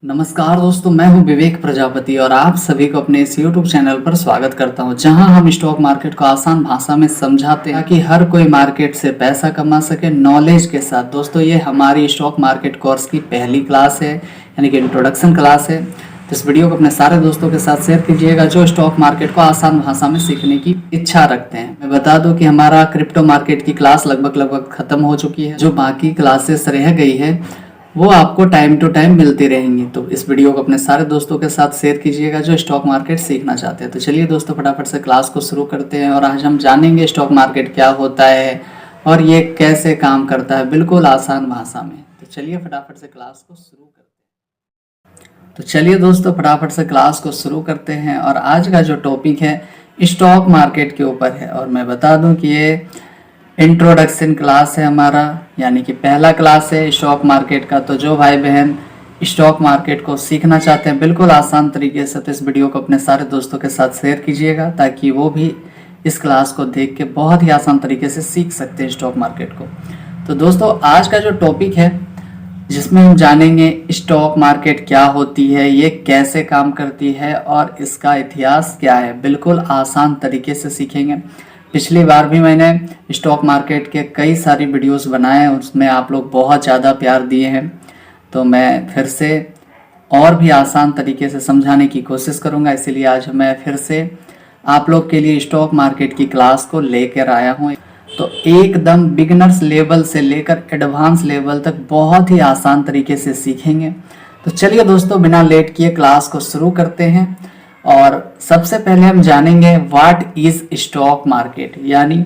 नमस्कार दोस्तों, मैं हूं विवेक प्रजापति और आप सभी को अपने इस YouTube चैनल पर स्वागत करता हूं, जहां हम स्टॉक मार्केट को आसान भाषा में समझाते हैं कि हर कोई मार्केट से पैसा कमा सके नॉलेज के साथ। दोस्तों, ये हमारी स्टॉक मार्केट कोर्स की पहली क्लास है, यानी कि इंट्रोडक्शन क्लास है। तो इस वीडियो को अपने सारे दोस्तों के साथ शेयर कीजिएगा जो स्टॉक मार्केट को आसान भाषा में सीखने की इच्छा रखते हैं। मैं बता दूं कि हमारा क्रिप्टो मार्केट की क्लास लगभग खत्म हो चुकी है। जो बाकी क्लासेस रह गई है वो आपको टाइम टू टाइम मिलती रहेंगी। तो इस वीडियो को अपने सारे दोस्तों के साथ शेयर कीजिएगा जो स्टॉक मार्केट सीखना चाहते हैं। तो चलिए दोस्तों, फटाफट से क्लास को शुरू करते हैं और आज हम जानेंगे स्टॉक मार्केट क्या होता है और ये कैसे काम करता है, बिल्कुल आसान भाषा में। तो चलिए फटाफट से क्लास को शुरू करते हैं। तो चलिए दोस्तों, फटाफट से क्लास को शुरू करते हैं और आज का जो टॉपिक है स्टॉक मार्केट के ऊपर है। और मैं बता दूं कि ये इंट्रोडक्शन क्लास है हमारा, यानी कि पहला क्लास है स्टॉक मार्केट का। तो जो भाई बहन स्टॉक मार्केट को सीखना चाहते हैं बिल्कुल आसान तरीके से, तो इस वीडियो को अपने सारे दोस्तों के साथ शेयर कीजिएगा ताकि वो भी इस क्लास को देख के बहुत ही आसान तरीके से सीख सकते हैं स्टॉक मार्केट को। तो दोस्तों, आज का जो टॉपिक है जिसमें हम जानेंगे स्टॉक मार्केट क्या होती है, ये कैसे काम करती है और इसका इतिहास क्या है, बिल्कुल आसान तरीके से सीखेंगे। पिछली बार भी मैंने स्टॉक मार्केट के कई सारी वीडियोस बनाए हैं, उसमें आप लोग बहुत ज़्यादा प्यार दिए हैं। तो मैं फिर से और भी आसान तरीके से समझाने की कोशिश करूंगा, इसीलिए आज मैं फिर से आप लोग के लिए स्टॉक मार्केट की क्लास को लेकर आया हूं। तो एकदम बिगिनर्स लेवल से लेकर एडवांस लेवल तक बहुत ही आसान तरीके से सीखेंगे। तो चलिए दोस्तों, बिना लेट किए क्लास को शुरू करते हैं। और सबसे पहले हम जानेंगे व्हाट इज स्टॉक मार्केट, यानी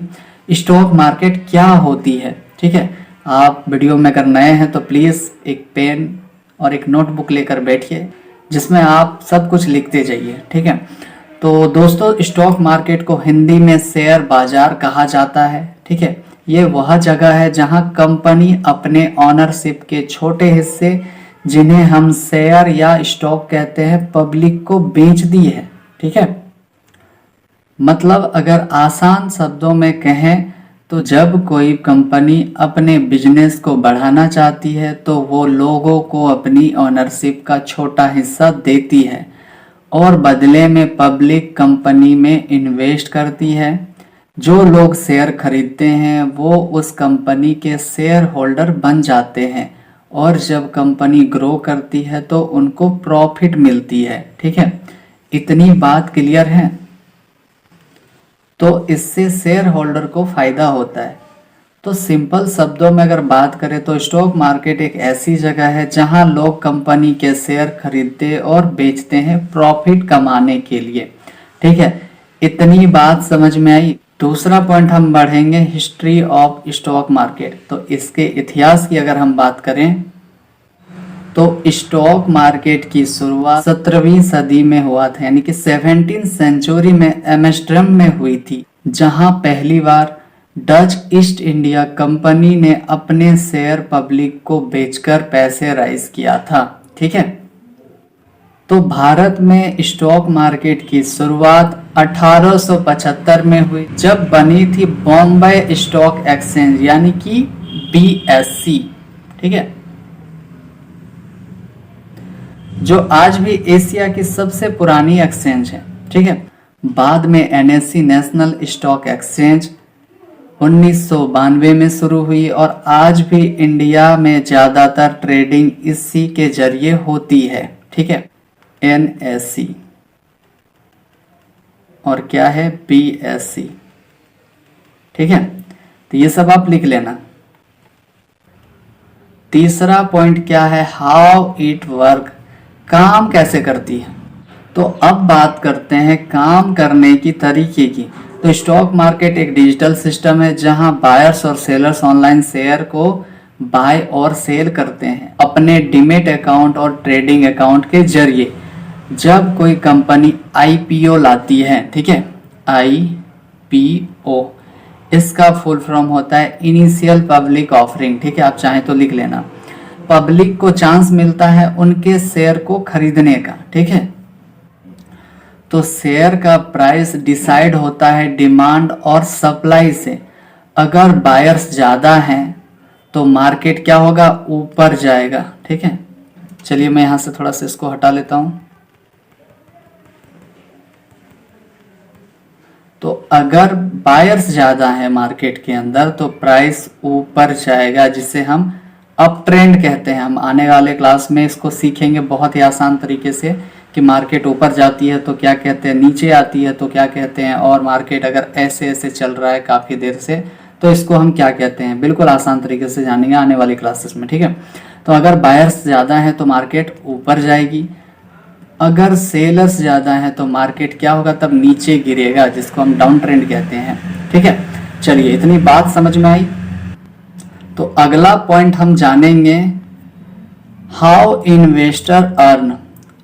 स्टॉक मार्केट क्या होती है। ठीक है, आप वीडियो में अगर नए हैं तो प्लीज़ एक पेन और एक नोटबुक लेकर बैठिए जिसमें आप सब कुछ लिखते जाइए। ठीक है, तो दोस्तों, स्टॉक मार्केट को हिंदी में शेयर बाजार कहा जाता है। ठीक है, ये वह जगह है जहां कंपनी अपने ऑनरशिप के छोटे हिस्से, जिन्हें हम शेयर या स्टॉक कहते हैं, पब्लिक को बेच दी है। ठीक है, मतलब अगर आसान शब्दों में कहें तो जब कोई कंपनी अपने बिजनेस को बढ़ाना चाहती है तो वो लोगों को अपनी ऑनरशिप का छोटा हिस्सा देती है और बदले में पब्लिक कंपनी में इन्वेस्ट करती है। जो लोग शेयर खरीदते हैं वो उस कंपनी के शेयर होल्डर बन जाते हैं और जब कंपनी ग्रो करती है तो उनको प्रॉफिट मिलती है। ठीक है, इतनी बात क्लियर है। तो इससे शेयर होल्डर को फायदा होता है। तो सिंपल शब्दों में अगर बात करें तो स्टॉक मार्केट एक ऐसी जगह है जहां लोग कंपनी के शेयर खरीदते और बेचते हैं प्रॉफिट कमाने के लिए। ठीक है, इतनी बात समझ में आई। दूसरा पॉइंट हम बढ़ेंगे हिस्ट्री ऑफ स्टॉक मार्केट। तो इसके इतिहास की अगर हम बात करें तो स्टॉक मार्केट की शुरुआत 17वीं सदी में हुआ था, यानी कि 17th सेंचुरी में एम्स्टर्डम में हुई थी, जहां पहली बार डच ईस्ट इंडिया कंपनी ने अपने शेयर पब्लिक को बेचकर पैसे राइज किया था। ठीक है, तो भारत में स्टॉक मार्केट की शुरुआत 1875 में हुई, जब बनी थी बॉम्बे स्टॉक एक्सचेंज, यानी कि BSE। ठीक है, जो आज भी एशिया की सबसे पुरानी एक्सचेंज है। ठीक है, बाद में NSE नेशनल स्टॉक एक्सचेंज 1992 में शुरू हुई और आज भी इंडिया में ज्यादातर ट्रेडिंग इसी के जरिए होती है। ठीक है, NSE और क्या है BSE। ठीक है, तो ये सब आप लिख लेना। तीसरा पॉइंट क्या है, हाउ इट वर्क, काम कैसे करती है। तो अब बात करते हैं काम करने की तरीके की। तो स्टॉक मार्केट एक डिजिटल सिस्टम है जहां बायर्स और सेलर्स ऑनलाइन शेयर को बाय और सेल करते हैं अपने डीमेट अकाउंट और ट्रेडिंग अकाउंट के जरिए। जब कोई कंपनी IPO लाती है, ठीक है, IPO, इसका फुल फॉर्म होता है इनिशियल पब्लिक ऑफरिंग। ठीक है, आप चाहें तो लिख लेना। पब्लिक को चांस मिलता है उनके शेयर को खरीदने का। ठीक है, तो शेयर का प्राइस डिसाइड होता है डिमांड और सप्लाई से। अगर बायर्स ज्यादा हैं तो मार्केट क्या होगा, ऊपर जाएगा। ठीक है, चलिए मैं यहाँ से थोड़ा सा इसको हटा लेता हूँ। तो अगर बायर्स ज़्यादा है मार्केट के अंदर तो प्राइस ऊपर जाएगा, जिसे हम अप ट्रेंड कहते हैं। हम आने वाले क्लास में इसको सीखेंगे बहुत ही आसान तरीके से कि मार्केट ऊपर जाती है तो क्या कहते हैं, नीचे आती है तो क्या कहते हैं, और मार्केट अगर ऐसे ऐसे चल रहा है काफ़ी देर से तो इसको हम क्या कहते हैं। बिल्कुल आसान तरीके से जानेंगे आने वाली क्लासेस में, ठीक है। तो अगर बायर्स ज़्यादा है तो मार्केट ऊपर जाएगी, अगर सेलर्स ज़्यादा है तो मार्केट क्या होगा, तब नीचे गिरेगा, जिसको हम डाउन ट्रेंड कहते हैं, ठीक है। चलिए इतनी बात समझ में आई। तो अगला पॉइंट हम जानेंगे हाउ इन्वेस्टर अर्न।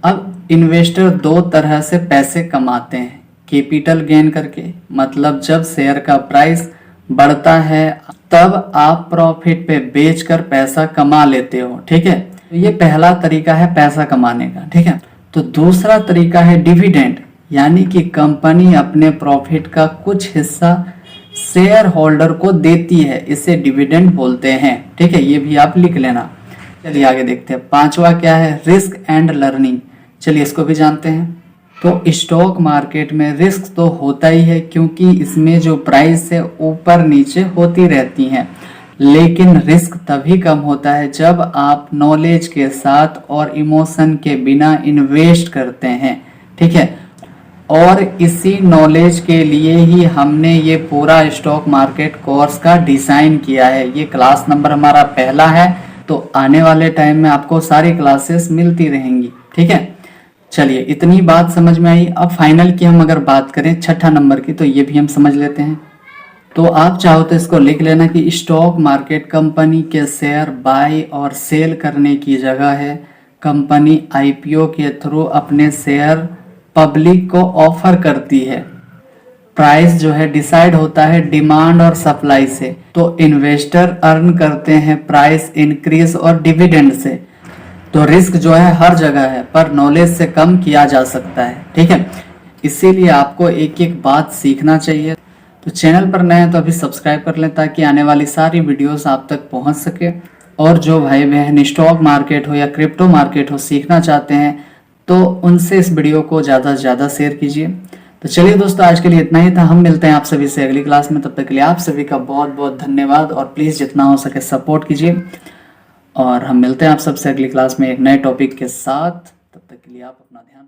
अब इन्वेस्टर दो तरह से पैसे कमाते हैं, कैपिटल गेन करके, मतलब जब शेयर का प्राइस बढ़ता है तब आप प्रॉफिट पे बेचकर पैसा कमा लेते हो, ठीक है। ये पहला तरीका है पैसा कमाने का, ठीक है। तो दूसरा तरीका है डिविडेंड, यानी कि कंपनी अपने प्रॉफिट का कुछ हिस्सा शेयर होल्डर को देती है, इसे डिविडेंड बोलते हैं, ठीक है। ये भी आप लिख लेना। चलिए आगे देखते हैं। पांचवा क्या है, रिस्क एंड लर्निंग। चलिए इसको भी जानते हैं। तो स्टॉक मार्केट में रिस्क तो होता ही है, क्योंकि इसमें जो प्राइस है ऊपर नीचे होती रहती हैं, लेकिन रिस्क तभी कम होता है जब आप नॉलेज के साथ और इमोशन के बिना इन्वेस्ट करते हैं, ठीक है। और इसी नॉलेज के लिए ही हमने ये पूरा स्टॉक मार्केट कोर्स का डिज़ाइन किया है। ये क्लास नंबर हमारा पहला है, तो आने वाले टाइम में आपको सारी क्लासेस मिलती रहेंगी, ठीक है। चलिए इतनी बात समझ में आई। अब फाइनल की हम अगर बात करें छठा नंबर की, तो ये भी हम समझ लेते हैं। तो आप चाहो तो इसको लिख लेना कि स्टॉक मार्केट कंपनी के शेयर बाय और सेल करने की जगह है। कंपनी आईपीओ के थ्रू अपने शेयर पब्लिक को ऑफर करती है। प्राइस जो है डिसाइड होता है डिमांड और सप्लाई से। तो इन्वेस्टर अर्न करते हैं प्राइस इंक्रीज और डिविडेंड से। तो रिस्क जो है हर जगह है, पर नॉलेज से कम किया जा सकता है, ठीक है। इसीलिए आपको एक एक बात सीखना चाहिए। तो चैनल पर नए हैं तो अभी सब्सक्राइब कर लें, ताकि आने वाली सारी वीडियोस आप तक पहुंच सके। और जो भाई बहन स्टॉक मार्केट हो या क्रिप्टो मार्केट हो सीखना चाहते हैं तो उनसे इस वीडियो को ज़्यादा से ज़्यादा शेयर कीजिए। तो चलिए दोस्तों, आज के लिए इतना ही था। हम मिलते हैं आप सभी से अगली क्लास में। तब तक के लिए आप सभी का बहुत बहुत धन्यवाद, और प्लीज़ जितना हो सके सपोर्ट कीजिए। और हम मिलते हैं आप सबसे अगली क्लास में एक नए टॉपिक के साथ। तब तक के लिए आप अपना ध्यान